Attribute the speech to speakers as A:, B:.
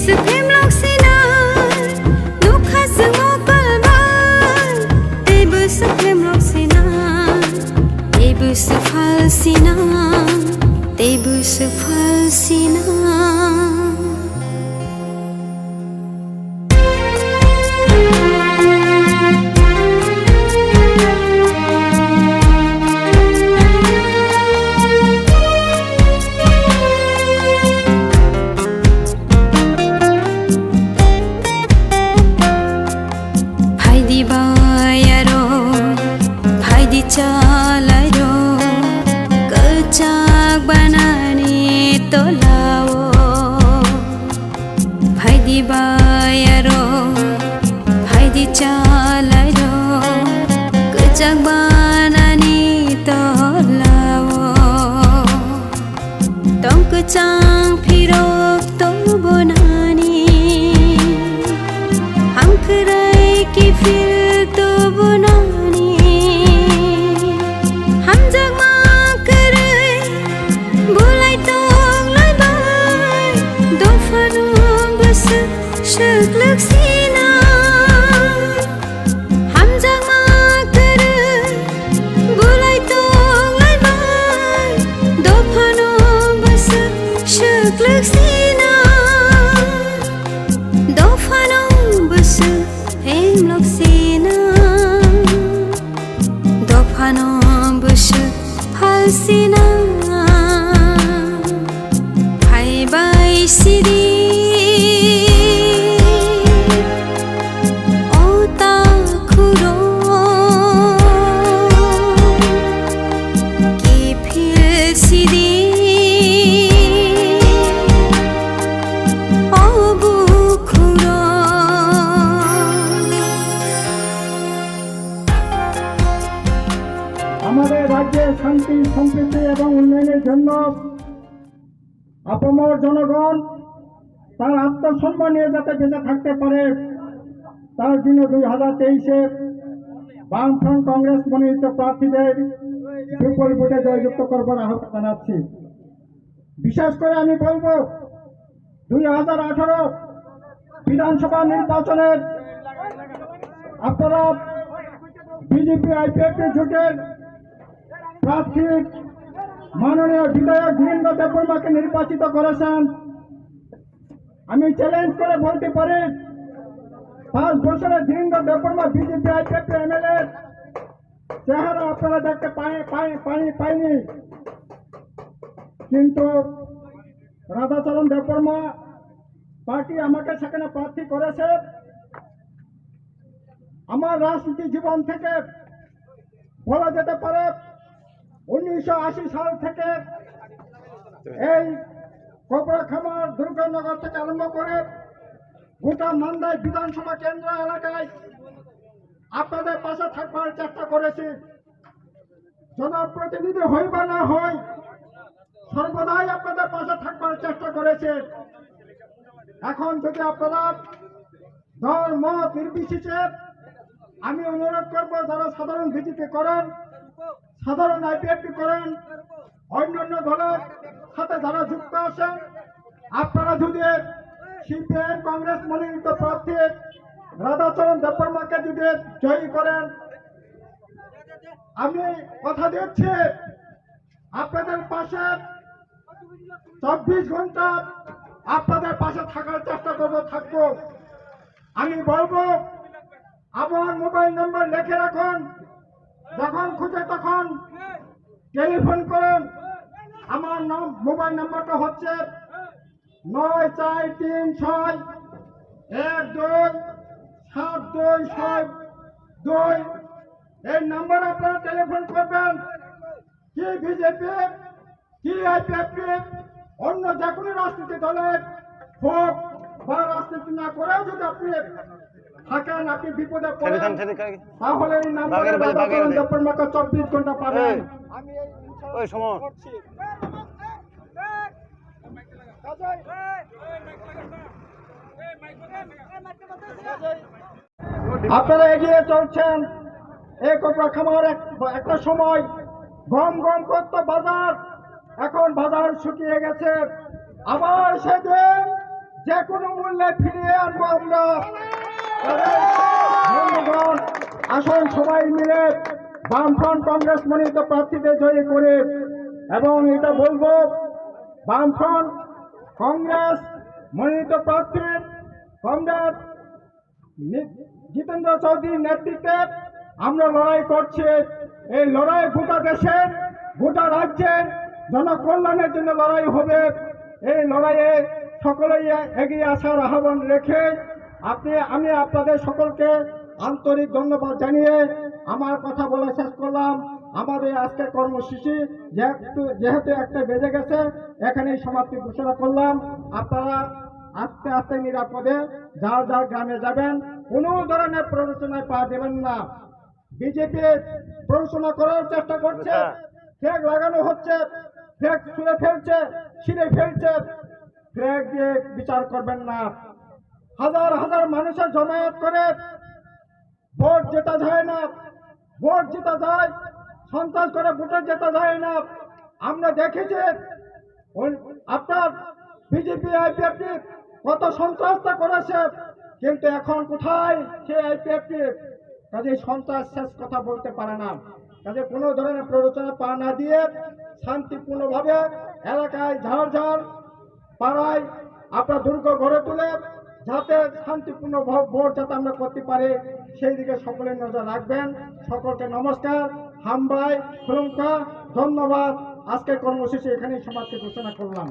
A: Cpim loksina Dukha sungo palban Tebu Cpim loksina Tebu sefalsina Tebu sefalsina Chang phirok to bonani ham krai ki fil to bonani ham jag ma krai bulai to lai bai do fanu bas shak lag sina ham jag ma krai bulai to lai bai do fanu Shaklag sina Dofano bus hemlok sina Dofano bus halsina Hai bai sidi Ota khuro Ki phil sidi শান্তি সম্প্রীতি এবং উন্নয়নের জন্য আপামর জনগণ তার আত্মসম্মান নিয়ে যাতে বেঁচে থাকতে পারে তার জন্য 2023-এ বামফ্রন্ট কংগ্রেস মনোনীত প্রার্থীদের বিপুল ভোটে জয়যুক্ত করবার আহ্বান জানাচ্ছি। বিশেষ করে আমি বলব 2018 বিধানসভা নির্বাচনের আপনারা বিজেপি আইপিএফটি জোটের প্রার্থী মাননীয় বিধায়ক ধীরেন্দ্র দেববর্মাকে নির্বাচিত করেছেন। আমি চ্যালেঞ্জ করে বলতে পারি 5 বছরে Dhirendra Debbarma BJP IPFT MLA চেহারা আপনারা দেখতে পাইনি, কিন্তু রাধাচরণ দেববর্মা পার্টি আমাকে সেখানে প্রার্থী করেছে। আমার রাজনীতি জীবন থেকে বলা যেতে পারে 1980 সাল থেকে এই কোকপিরখা দুর্গানগর থেকে আরম্ভ করে গোটা মান্দাই বিধানসভা কেন্দ্র এলাকায় আপনাদের পাশে থাকবার চেষ্টা করেছি। জনপ্রতিনিধি হই বা না হই সর্বদাই আপনাদের পাশে থাকবার চেষ্টা করেছে। এখন যদি আপনারা দল মত নির্বিশেষে আমি অনুরোধ করবো যারা সাধারণ ভিত্তিতে করেন, সাধারণ আইপিএফটি করেন, অন্যান্য দলের সাথে যারা যুক্ত আছেন, আপনারা যদি সিপিএম কংগ্রেস মনোনীত প্রার্থী রাধাচরণ দেববর্মাকে যদি জয়ী করেন, আমি কথা দিচ্ছি আপনাদের পাশে 24 ঘন্টা আপনাদের পাশে থাকার চেষ্টা থাকবো। আমি বলবো আমার মোবাইল নম্বর লিখে রাখুন, যখন খুঁজে তখন টেলিফোন করুন। আমার মোবাইল নম্বরটা হচ্ছে 9436127262। এই নাম্বার আপনারা টেলিফোন করবেন। কি বিজেপি কি আইপিএফটি অন্য যে কোনো রাজনীতি দলের হোক বা রাজনীতি না করেও যদি আপনি থাকেন, আপনি বিপদে পড়েন, তাহলে এই নাম্বারে দেববর্মাকে 24 ঘন্টা পাবেন। আমি এই সময় আপনারা এগিয়ে চলছেন। এই কোকপিরখার একটা সময় গম গম করত বাজার, এখন বাজার শুকিয়ে গেছে। আবার সেদিন যে কোনো মূল্যে ফিরিয়ে আনবো আমরা। বন্ধুগণ, আসুন সবাই মিলে বামফ্রন্ট কংগ্রেস মনোনীত প্রার্থীদের জয়ী করে, এবং এটা বলবো বামফ্রন্ট কংগ্রেস মনোনীত প্রার্থী কমরেড জিতেন্দ্র চৌধুরীর নেতৃত্বে আমরা লড়াই করছি। এই লড়াই গোটা দেশের গোটা রাজ্যের জনকল্যাণের জন্য লড়াই হবে। এই লড়াইয়ে সকলেই এগিয়ে আসার আহ্বান রেখে আমি আপনাদের সকলকে আন্তরিক ধন্যবাদ জানিয়ে আমার কথা বলা শেষ করলাম। আমাদের আজকের কর্মসূচি যেহেতু একটা বেজে গেছে, এখানেই সমাপ্তি ঘোষণা করলাম। আপনারা আস্তে আস্তে নিরাপদে যার যার গ্রামে যাবেন, কোনো ধরনের প্ররোচনায় পা দেবেন না। বিজেপি প্ররোচনা করার চেষ্টা করছে, ফ্ল্যাগ লাগানো হচ্ছে, ফ্ল্যাগ ছুঁড়ে ফেলছে, ছিঁড়ে ফেলছে। ফ্ল্যাগ দিয়ে বিচার করবেন না। হাজার হাজার মানুষের জমায়েত করে ভোট জেতা যায় না, ভোট জেতা যায়, সন্ত্রাস করে ভোটে জেতা যায় না। আমরা দেখেছি আপনার বিজেপি আইপিএফটি কত সন্ত্রাসটা করেছে, কিন্তু এখন কোথায় সেই আইপিএফটি? কাজে সন্ত্রাস শেষ কথা বলতে পারে না। কাজে কোনো ধরনের প্ররোচনা পা না দিয়ে শান্তিপূর্ণভাবে এলাকায় ঝাড় ঝাড় পাড়ায় আপনার দুর্গ গড়ে তুলে যাতে শান্তিপূর্ণ ভোট যাতে আমরা করতে পারি, সেই দিকে সকলের নজর রাখবেন। সকলকে নমস্কার, হামবাই, খুলুমকা, ধন্যবাদ। আজকের কর্মসূচি এখানেই সমাপ্তি ঘোষণা করলাম।